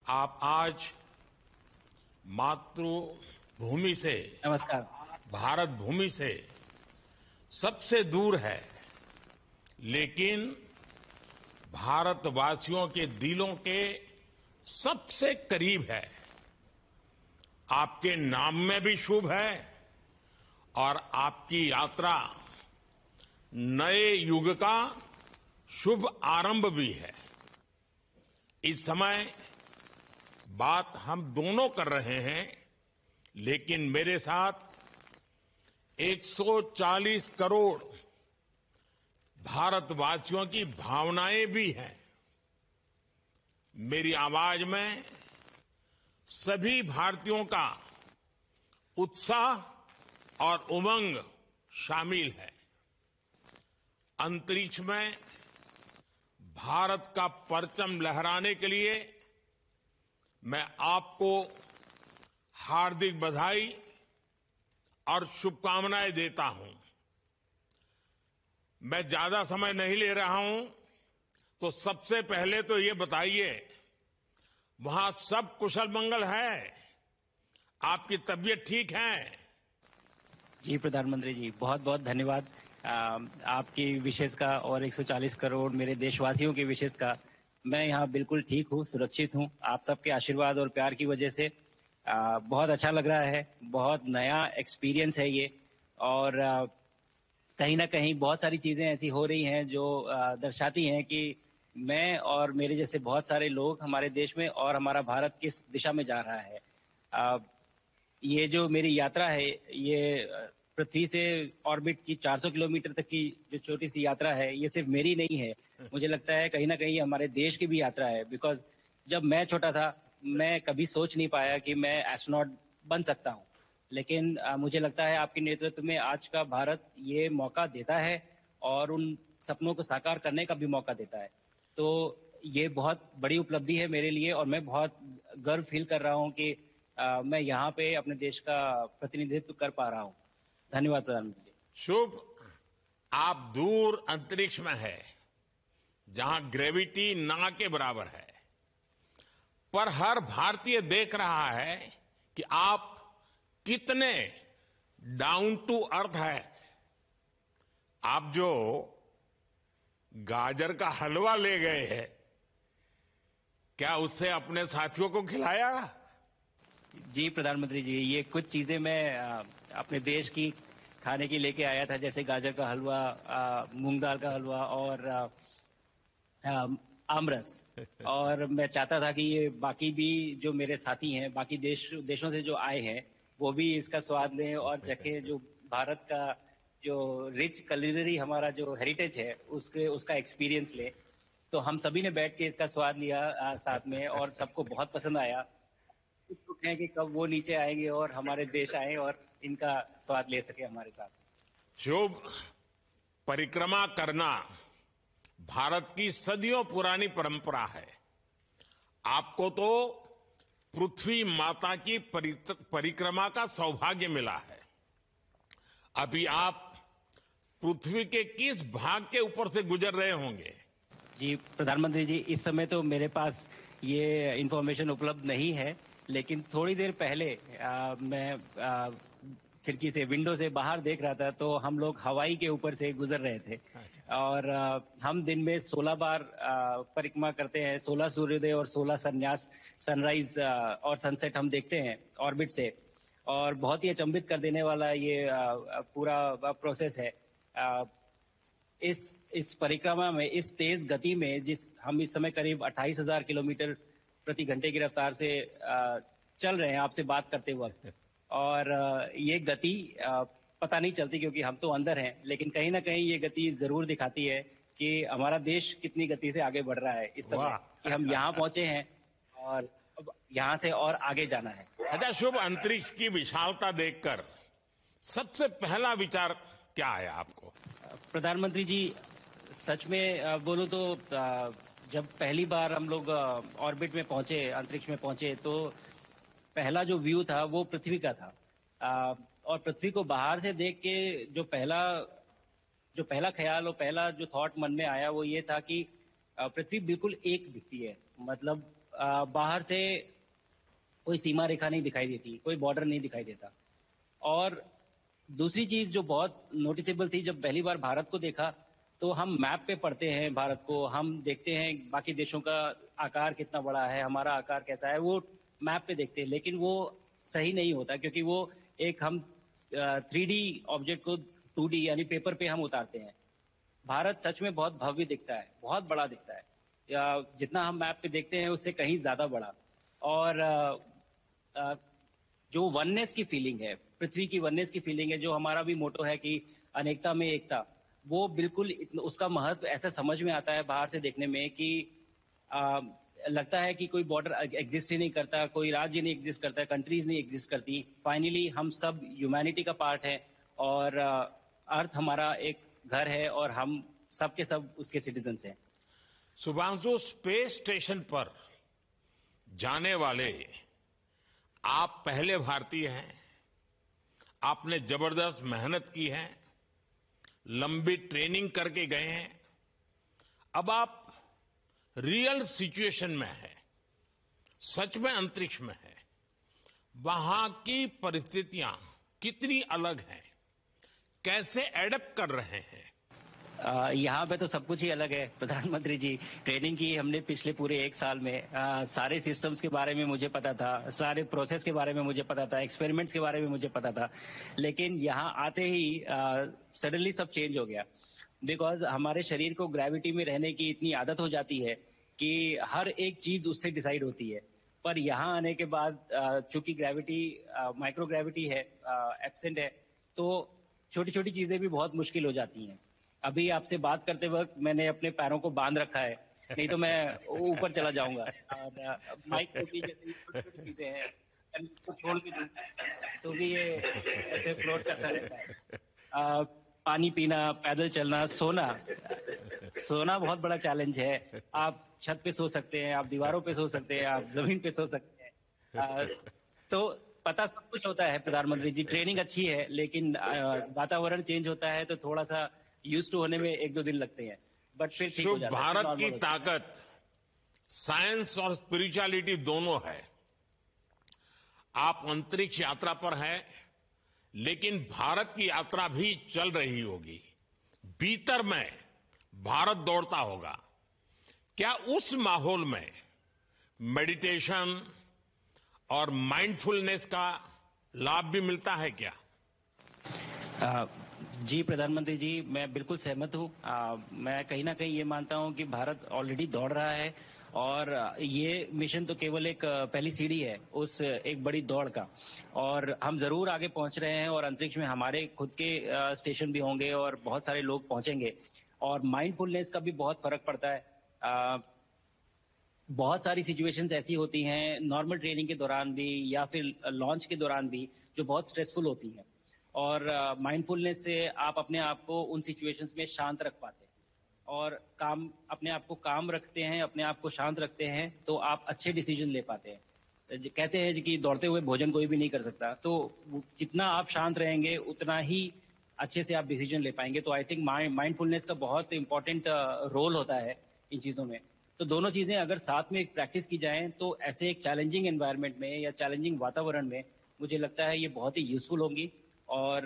आप आज मातृभूमि से, नमस्कार। भारत भूमि से सबसे दूर है, लेकिन भारतवासियों के दिलों के सबसे करीब है। आपके नाम में भी शुभ है और आपकी यात्रा नए युग का शुभ आरंभ भी है। इस समय बात हम दोनों कर रहे हैं, लेकिन मेरे साथ 140 करोड़ भारतवासियों की भावनाएं भी हैं। मेरी आवाज में सभी भारतीयों का उत्साह और उमंग शामिल है। अंतरिक्ष में भारत का परचम लहराने के लिए मैं आपको हार्दिक बधाई और शुभकामनाएं देता हूं। मैं ज्यादा समय नहीं ले रहा हूं, तो सबसे पहले तो ये बताइए, वहां सब कुशल मंगल है? आपकी तबीयत ठीक है? जी प्रधानमंत्री जी, बहुत बहुत धन्यवाद आपकी विशेष का और 140 करोड़ मेरे देशवासियों की विशेष का। मैं यहाँ बिल्कुल ठीक हूँ, सुरक्षित हूँ। आप सबके आशीर्वाद और प्यार की वजह से बहुत अच्छा लग रहा है। बहुत नया एक्सपीरियंस है ये, और कहीं ना कहीं बहुत सारी चीजें ऐसी हो रही हैं जो दर्शाती हैं कि मैं और मेरे जैसे बहुत सारे लोग हमारे देश में और हमारा भारत किस दिशा में जा रहा है। ये जो मेरी यात्रा है, ये पृथ्वी से ऑर्बिट की 400 किलोमीटर तक की जो छोटी सी यात्रा है, ये सिर्फ मेरी नहीं है। मुझे लगता है कहीं ना कहीं हमारे देश की भी यात्रा है। बिकॉज जब मैं छोटा था, मैं कभी सोच नहीं पाया कि मैं एस्ट्रोनॉट बन सकता हूँ। लेकिन मुझे लगता है आपके नेतृत्व में आज का भारत ये मौका देता है और उन सपनों को साकार करने का भी मौका देता है। तो ये बहुत बड़ी उपलब्धि है मेरे लिए, और मैं बहुत गर्व फील कर रहा हूँ कि मैं यहाँ पे अपने देश का प्रतिनिधित्व कर पा रहा हूँ। धन्यवाद प्रधानमंत्री जी। शुभ। आप दूर अंतरिक्ष में है, जहां ग्रेविटी ना के बराबर है, पर हर भारतीय देख रहा है कि आप कितने डाउन टू अर्थ है। आप जो गाजर का हलवा ले गए हैं, क्या उससे अपने साथियों को खिलाया? जी प्रधानमंत्री जी, ये कुछ चीजें मैं अपने देश की खाने की लेके आया था, जैसे गाजर का हलवा, मूंग दाल का हलवा और आमरस। और मैं चाहता था कि ये बाकी भी जो मेरे साथी हैं, बाकी देशों से जो आए हैं, वो भी इसका स्वाद लें और चखें। जो भारत का जो रिच culinary हमारा जो हेरिटेज है, उसका एक्सपीरियंस लें। तो हम सभी ने बैठ के इसका स्वाद लिया साथ में, और सबको बहुत पसंद आया। कुछ लोग हैं कि कब वो नीचे आएंगे और हमारे देश आए और इनका स्वाद ले सके हमारे साथ। शुभ। परिक्रमा करना भारत की सदियों पुरानी परंपरा है। आपको तो पृथ्वी माता की परिक्रमा का सौभाग्य मिला है। अभी आप पृथ्वी के किस भाग के ऊपर से गुजर रहे होंगे? जी प्रधानमंत्री जी, इस समय तो मेरे पास ये इंफॉर्मेशन उपलब्ध नहीं है, लेकिन थोड़ी देर पहले मैं खिड़की से, विंडो से बाहर देख रहा था, तो हम लोग हवाई के ऊपर से गुजर रहे थे। और हम दिन में 16 बार परिक्रमा करते हैं, 16 सूर्योदय और 16 संन्यास, सनराइज और सनसेट हम देखते हैं ऑर्बिट से। और बहुत ही अचंभित कर देने वाला ये पूरा प्रोसेस है। इस परिक्रमा में, इस तेज गति में, हम इस समय करीब 28,000 किलोमीटर प्रति घंटे की रफ्तार से चल रहे हैं आपसे बात करते वक्त। और ये गति पता नहीं चलती क्योंकि हम तो अंदर हैं, लेकिन कहीं ना कहीं ये गति जरूर दिखाती है कि हमारा देश कितनी गति से आगे बढ़ रहा है इस समय, कि हम यहाँ पहुंचे हैं और अब यहाँ से और आगे जाना है। अच्छा शुभ, अंतरिक्ष की विशालता देखकर सबसे पहला विचार क्या आया आपको? प्रधानमंत्री जी, सच में बोलूं तो जब पहली बार हम लोग ऑर्बिट में पहुंचे, अंतरिक्ष में पहुंचे, तो पहला जो व्यू था वो पृथ्वी का था। और पृथ्वी को बाहर से देख के जो पहला ख्याल और पहला जो थॉट मन में आया वो ये था कि पृथ्वी बिल्कुल एक दिखती है। मतलब बाहर से कोई सीमा रेखा नहीं दिखाई देती, कोई बॉर्डर नहीं दिखाई देता। और दूसरी चीज जो बहुत नोटिसेबल थी, जब पहली बार भारत को देखा तो हम मैप पे पढ़ते हैं भारत को, हम देखते हैं बाकी देशों का आकार कितना बड़ा है, हमारा आकार कैसा है, वो मैप पे देखते हैं, लेकिन वो सही नहीं होता क्योंकि वो एक हम 3D ऑब्जेक्ट को 2D यानी पेपर पे हम उतारते हैं। भारत सच में बहुत भव्य दिखता है, बहुत बड़ा दिखता है, या जितना हम मैप पे देखते हैं उससे कहीं ज्यादा बड़ा। और जो वननेस की फीलिंग है, पृथ्वी की वननेस की फीलिंग है, जो हमारा भी मोटो है कि अनेकता में एकता, वो बिल्कुल उसका महत्व ऐसा समझ में आता है बाहर से देखने में कि लगता है कि कोई बॉर्डर एग्जिस्ट ही नहीं करता, कोई राज्य नहीं एग्जिस्ट करता, कंट्रीज नहीं एग्जिस्ट करती। फाइनली हम सब ह्यूमैनिटी का पार्ट है और अर्थ हमारा एक घर है और हम सब के सब उसके सिटीजन्स हैं। शुभांशु, स्पेस स्टेशन पर जाने वाले आप पहले भारतीय हैं। आपने जबरदस्त मेहनत की है, लंबी ट्रेनिंग करके गए हैं। अब आप रियल सिचुएशन में है, सच में अंतरिक्ष में है। वहां की परिस्थितियां कितनी अलग हैं, कैसे एडप्ट कर रहे हैं? यहाँ पे तो सब कुछ ही अलग है प्रधानमंत्री जी। ट्रेनिंग की हमने पिछले पूरे 1 साल में, सारे सिस्टम्स के बारे में मुझे पता था, सारे प्रोसेस के बारे में मुझे पता था, एक्सपेरिमेंट्स के बारे में मुझे पता था, लेकिन यहाँ आते ही सडनली सब चेंज हो गया। बिकॉज हमारे शरीर को ग्रेविटी में रहने की इतनी आदत हो जाती है कि हर एक चीज उससे डिसाइड होती है। पर यहाँ आने के बाद चूंकि ग्रेविटी माइक्रो ग्रेविटी है, एब्सेंट है, तो छोटी छोटी चीजें भी बहुत मुश्किल हो जाती हैं। अभी आपसे बात करते वक्त मैंने अपने पैरों को बांध रखा है, नहीं तो मैं ऊपर चला जाऊंगा। और माइक को भी जैसे छोटी छोटी चीजें हैं, इसको छोड़ के दूं तो भी ये ऐसे फ्लोट करता रहता है। पानी पीना, पैदल चलना, सोना बहुत बड़ा चैलेंज है। आप छत पे सो सकते हैं, आप दीवारों पे सो सकते हैं, आप जमीन पे सो सकते हैं। तो पता सब कुछ होता है प्रधानमंत्री जी, ट्रेनिंग अच्छी है, लेकिन वातावरण चेंज होता है तो थोड़ा सा यूज टू होने में 1-2 दिन लगते हैं, बट फिर ठीक हो जाता है। भारत की ताकत साइंस और स्पिरिचुअलिटी दोनों है। आप अंतरिक्ष यात्रा पर हैं, लेकिन भारत की यात्रा भी चल रही होगी। भीतर में भारत दौड़ता होगा। क्या उस माहौल में मेडिटेशन और माइंडफुलनेस का लाभ भी मिलता है क्या? जी प्रधानमंत्री जी, मैं बिल्कुल सहमत हूँ। मैं कहीं ना कहीं ये मानता हूँ कि भारत ऑलरेडी दौड़ रहा है और ये मिशन तो केवल एक पहली सीढ़ी है उस एक बड़ी दौड़ का, और हम जरूर आगे पहुंच रहे हैं और अंतरिक्ष में हमारे खुद के स्टेशन भी होंगे और बहुत सारे लोग पहुंचेंगे। और माइंडफुलनेस का भी बहुत फर्क पड़ता है। बहुत सारी सिचुएशंस ऐसी होती हैं नॉर्मल ट्रेनिंग के दौरान भी या फिर लॉन्च के दौरान भी जो बहुत स्ट्रेसफुल होती हैं, और माइंडफुलनेस से आप अपने आप को उन सिचुएशंस में शांत रख पाते हैं और अपने आप को काम रखते हैं, अपने आप को शांत रखते हैं, तो आप अच्छे डिसीजन ले पाते हैं। कहते हैं कि दौड़ते हुए भोजन कोई भी नहीं कर सकता, तो जितना आप शांत रहेंगे उतना ही अच्छे से आप डिसीजन ले पाएंगे। तो आई थिंक माइंडफुलनेस का बहुत इंपॉर्टेंट रोल होता है इन चीजों में। तो दोनों चीजें अगर साथ में प्रैक्टिस की जाएं तो ऐसे एक चैलेंजिंग एनवायरनमेंट में या चैलेंजिंग वातावरण में मुझे लगता है ये बहुत ही यूजफुल होंगी और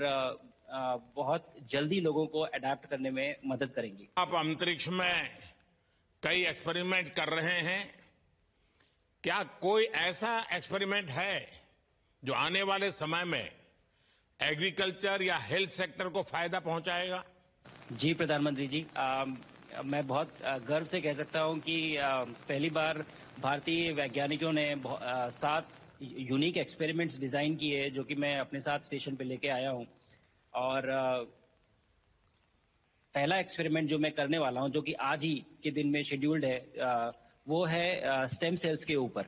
बहुत जल्दी लोगों को अडेप्ट करने में मदद करेंगी। आप अंतरिक्ष में कई एक्सपेरिमेंट कर रहे हैं। क्या कोई ऐसा एक्सपेरिमेंट है जो आने वाले समय में एग्रीकल्चर या हेल्थ सेक्टर को फायदा पहुंचाएगा? जी प्रधानमंत्री जी, मैं बहुत गर्व से कह सकता हूं कि पहली बार भारतीय वैज्ञानिकों ने 7 यूनिक एक्सपेरिमेंट्स डिजाइन किए जो कि मैं अपने साथ स्टेशन पे लेके आया हूं। और पहला एक्सपेरिमेंट जो मैं करने वाला हूं, जो कि आज ही के दिन में शेड्यूल्ड है, वो है स्टेम सेल्स के ऊपर।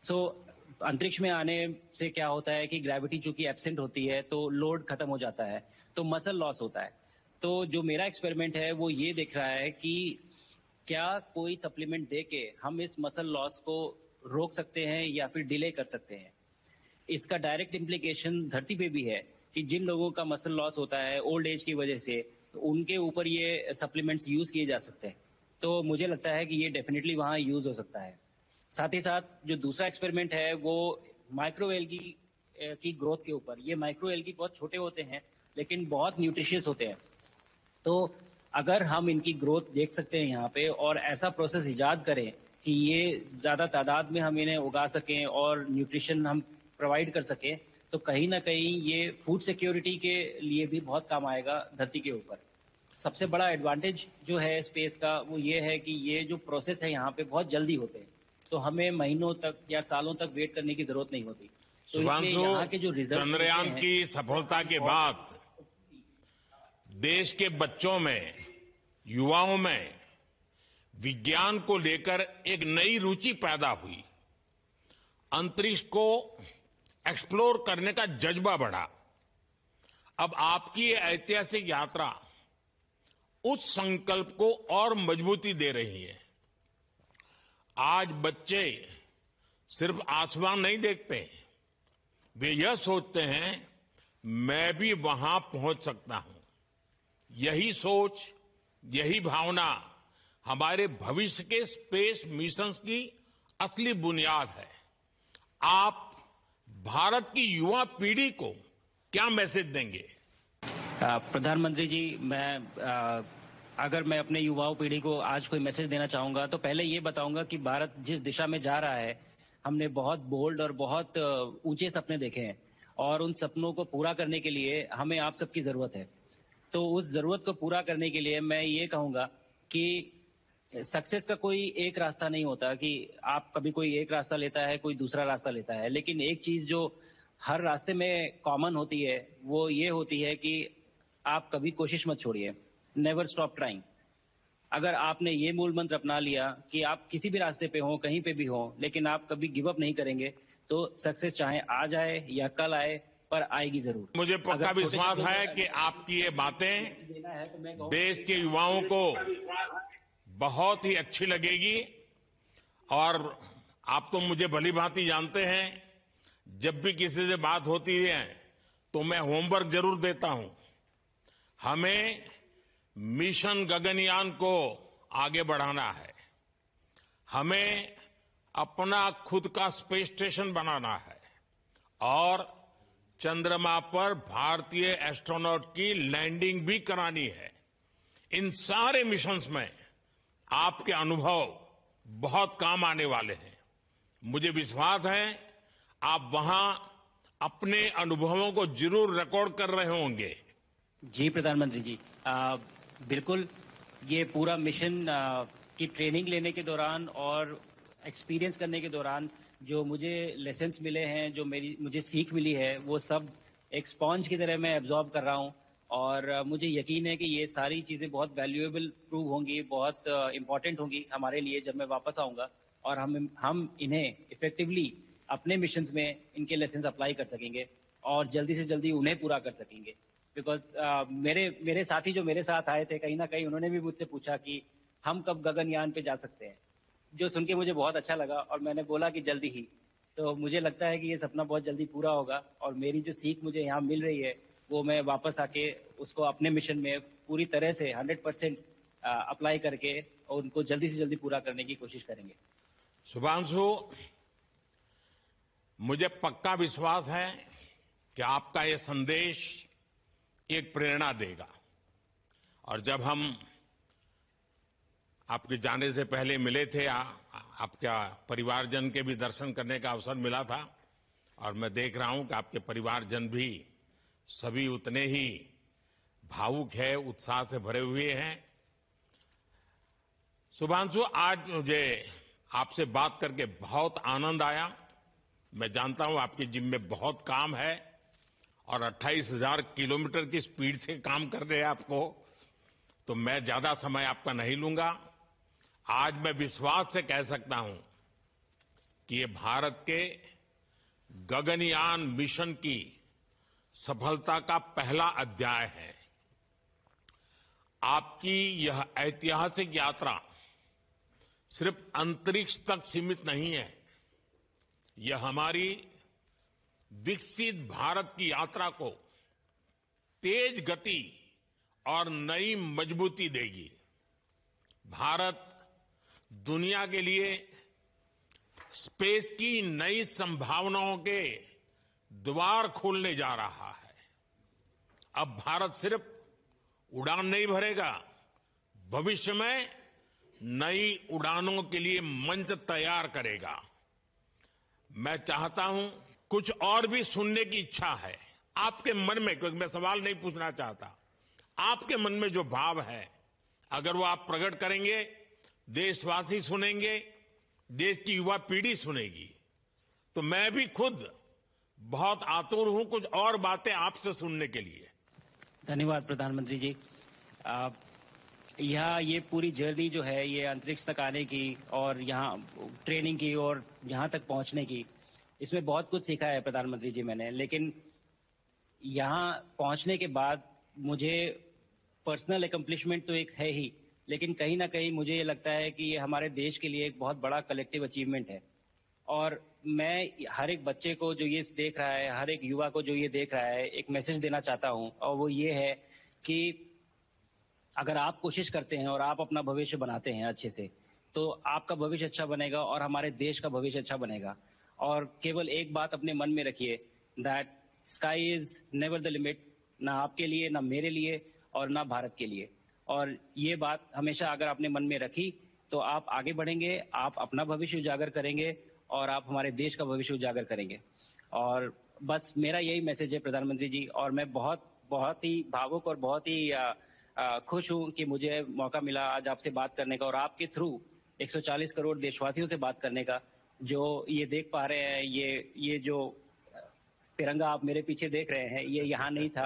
सो अंतरिक्ष में आने से क्या होता है कि ग्रेविटी चूंकि एब्सेंट होती है तो लोड खत्म हो जाता है, तो मसल लॉस होता है। तो जो मेरा एक्सपेरिमेंट है वो ये देख रहा है कि क्या कोई सप्लीमेंट दे के हम इस मसल लॉस को रोक सकते हैं या फिर डिले कर सकते हैं। इसका डायरेक्ट इम्प्लीकेशन धरती पे भी है कि जिन लोगों का मसल लॉस होता है ओल्ड एज की वजह से, तो उनके ऊपर ये सप्लीमेंट्स यूज किए जा सकते हैं। तो मुझे लगता है कि ये डेफिनेटली वहां यूज हो सकता है। साथ ही साथ जो दूसरा एक्सपेरिमेंट है वो माइक्रो एल्गी की ग्रोथ के ऊपर। ये माइक्रो एल्गी बहुत छोटे होते हैं लेकिन बहुत न्यूट्रिशियस होते हैं। तो अगर हम इनकी ग्रोथ देख सकते हैं यहाँ पे और ऐसा प्रोसेस इजाद करें कि ये ज्यादा तादाद में हम इन्हें उगा सकें और न्यूट्रिशन हम प्रोवाइड कर सकें, तो कहीं ना कहीं ये फूड सिक्योरिटी के लिए भी बहुत काम आएगा धरती के ऊपर। सबसे बड़ा एडवांटेज जो है स्पेस का वो ये है कि ये जो प्रोसेस है यहाँ पे बहुत जल्दी होते हैं, तो हमें महीनों तक या सालों तक वेट करने की जरूरत नहीं होती। तो इसलिए शुभांशु, यहाँ के जो रिजल्ट चंद्रयान की सफलता के बाद देश के बच्चों में, युवाओं में विज्ञान को लेकर एक नई रुचि पैदा हुई। अंतरिक्ष को एक्सप्लोर करने का जज्बा बढ़ा। अब आपकी ये ऐतिहासिक यात्रा उस संकल्प को और मजबूती दे रही है। आज बच्चे सिर्फ आसमान नहीं देखते, वे यह सोचते हैं मैं भी वहां पहुंच सकता हूं। यही सोच, यही भावना हमारे भविष्य के स्पेस मिशंस की असली बुनियाद है। आप भारत की युवा पीढ़ी को क्या मैसेज देंगे? प्रधानमंत्री जी, अगर मैं अपने युवाओं पीढ़ी को आज कोई मैसेज देना चाहूंगा तो पहले ये बताऊंगा कि भारत जिस दिशा में जा रहा है, हमने बहुत बोल्ड और बहुत ऊंचे सपने देखे हैं और उन सपनों को पूरा करने के लिए हमें आप सबकी जरूरत है। तो उस जरूरत को पूरा करने के लिए मैं ये कहूंगा कि सक्सेस का कोई एक रास्ता नहीं होता कि आप कभी कोई एक रास्ता लेता है, कोई दूसरा रास्ता लेता है, लेकिन एक चीज जो हर रास्ते में कॉमन होती है वो ये होती है कि आप कभी कोशिश मत छोड़िए, नेवर स्टॉप ट्राइंग। अगर आपने ये मूल मंत्र अपना लिया कि आप किसी भी रास्ते पे हो, कहीं पे भी हो, लेकिन आप कभी गिव अप नहीं करेंगे, तो सक्सेस चाहे आ जाए या कल आए, पर आएगी जरूर। मुझे पक्का विश्वास है कि आपकी ये बातें देश के युवाओं को बहुत ही अच्छी लगेगी। और आप तो मुझे भली भांति जानते हैं, जब भी किसी से बात होती है तो मैं होमवर्क जरूर देता हूं। हमें मिशन गगनयान को आगे बढ़ाना है, हमें अपना खुद का स्पेस स्टेशन बनाना है और चंद्रमा पर भारतीय एस्ट्रोनॉट की लैंडिंग भी करानी है। इन सारे मिशंस में आपके अनुभव बहुत काम आने वाले हैं। मुझे विश्वास है आप वहां अपने अनुभवों को जरूर रिकॉर्ड कर रहे होंगे। जी प्रधानमंत्री जी, बिल्कुल। ये पूरा मिशन की ट्रेनिंग लेने के दौरान और एक्सपीरियंस करने के दौरान जो मुझे लेसन्स मिले हैं, जो मुझे सीख मिली है, वो सब एक स्पॉन्ज की तरह मैं एब्जॉर्ब कर रहा हूँ और मुझे यकीन है कि ये सारी चीजें बहुत वैल्यूएबल प्रूव होंगी, बहुत इंपॉर्टेंट होंगी हमारे लिए जब मैं वापस आऊंगा और हम इन्हें इफेक्टिवली अपने मिशंस में इनके लेसन्स अप्लाई कर सकेंगे और जल्दी से जल्दी उन्हें पूरा कर सकेंगे। बिकॉज मेरे साथी जो मेरे साथ आए थे, कहीं ना कहीं उन्होंने भी मुझसे पूछा कि हम कब गगनयान पे जा सकते हैं, जो सुन के मुझे बहुत अच्छा लगा और मैंने बोला कि जल्दी ही। तो मुझे लगता है कि ये सपना बहुत जल्दी पूरा होगा और मेरी जो सीख मुझे यहाँ मिल रही है वो मैं वापस आके उसको अपने मिशन में पूरी तरह से 100% अप्लाई करके और उनको जल्दी से जल्दी पूरा करने की कोशिश करेंगे। शुभांशु, मुझे पक्का विश्वास है कि आपका ये संदेश एक प्रेरणा देगा। और जब हम आपके जाने से पहले मिले थे, आपका परिवारजन के भी दर्शन करने का अवसर मिला था और मैं देख रहा हूं कि आपके परिवारजन भी सभी उतने ही भावुक है, उत्साह से भरे हुए हैं। शुभांशु, आज मुझे आपसे बात करके बहुत आनंद आया। मैं जानता हूं आपकी जिम में बहुत काम है और 28,000 किलोमीटर की स्पीड से काम कर रहे हैं आपको, तो मैं ज्यादा समय आपका नहीं लूंगा। आज मैं विश्वास से कह सकता हूं कि ये भारत के गगनयान मिशन की सफलता का पहला अध्याय है। आपकी यह ऐतिहासिक यात्रा सिर्फ अंतरिक्ष तक सीमित नहीं है, यह हमारी विकसित भारत की यात्रा को तेज गति और नई मजबूती देगी। भारत दुनिया के लिए स्पेस की नई संभावनाओं के द्वार खोलने जा रहा है। अब भारत सिर्फ उड़ान नहीं भरेगा, भविष्य में नई उड़ानों के लिए मंच तैयार करेगा। मैं चाहता हूं, कुछ और भी सुनने की इच्छा है आपके मन में, क्योंकि मैं सवाल नहीं पूछना चाहता, आपके मन में जो भाव है अगर वो आप प्रकट करेंगे, देशवासी सुनेंगे, देश की युवा पीढ़ी सुनेगी, तो मैं भी खुद बहुत आतुर हूं कुछ और बातें आपसे सुनने के लिए। धन्यवाद प्रधानमंत्री जी। आप यहाँ ये पूरी जर्नी जो है, ये अंतरिक्ष तक आने की और यहाँ ट्रेनिंग की और यहाँ तक पहुँचने की, इसमें बहुत कुछ सीखा है प्रधानमंत्री जी मैंने। लेकिन यहाँ पहुँचने के बाद मुझे पर्सनल एकम्प्लिशमेंट तो एक है ही, लेकिन कहीं ना कहीं मुझे ये लगता है कि ये हमारे देश के लिए एक बहुत बड़ा कलेक्टिव अचीवमेंट है। और मैं हर एक बच्चे को जो ये देख रहा है, हर एक युवा को जो ये देख रहा है, एक मैसेज देना चाहता हूँ, और वो ये है कि अगर आप कोशिश करते हैं और आप अपना भविष्य बनाते हैं अच्छे से, तो आपका भविष्य अच्छा बनेगा और हमारे देश का भविष्य अच्छा बनेगा। और केवल एक बात अपने मन में रखिए, that sky is never the limit, ना आपके लिए, ना मेरे लिए और ना भारत के लिए। और ये बात हमेशा अगर आपने मन में रखी तो आप आगे बढ़ेंगे, आप अपना भविष्य उजागर करेंगे और आप हमारे देश का भविष्य उजागर करेंगे। और बस मेरा यही मैसेज है प्रधानमंत्री जी। और मैं बहुत बहुत ही भावुक और बहुत ही खुश हूं कि मुझे मौका मिला आज आपसे बात करने का और आपके थ्रू 140 करोड़ देशवासियों से बात करने का। जो ये देख पा रहे हैं, ये जो तिरंगा आप मेरे पीछे देख रहे हैं, ये यहाँ नहीं था।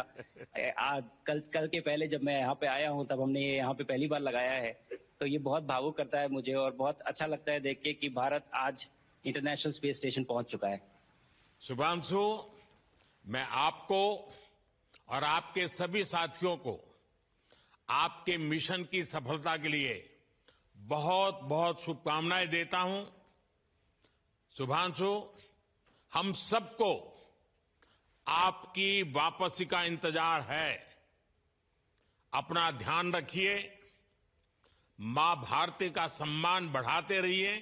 आज कल के पहले जब मैं यहाँ पे आया हूँ तब हमने ये यहाँ पे पहली बार लगाया है। तो ये बहुत भावुक करता है मुझे और बहुत अच्छा लगता है देख के कि भारत आज इंटरनेशनल स्पेस स्टेशन पहुंच चुका है। शुभांशु, मैं आपको और आपके सभी साथियों को आपके मिशन की सफलता के लिए बहुत बहुत शुभकामनाएं देता हूं। शुभांशु, हम सबको आपकी वापसी का इंतजार है। अपना ध्यान रखिए, मां भारती का सम्मान बढ़ाते रहिए।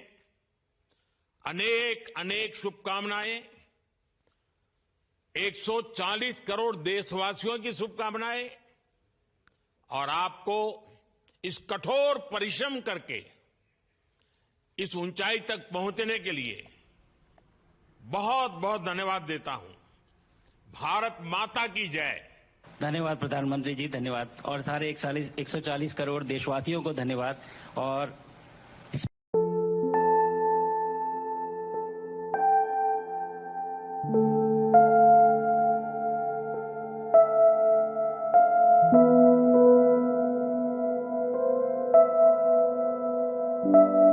अनेक अनेक शुभकामनाएं, 140 करोड़ देशवासियों की शुभकामनाएं, और आपको इस कठोर परिश्रम करके इस ऊंचाई तक पहुंचने के लिए बहुत बहुत धन्यवाद देता हूं। भारत माता की जय। धन्यवाद प्रधानमंत्री जी, धन्यवाद। और सारे 140 करोड़ देशवासियों को धन्यवाद। और Thank you.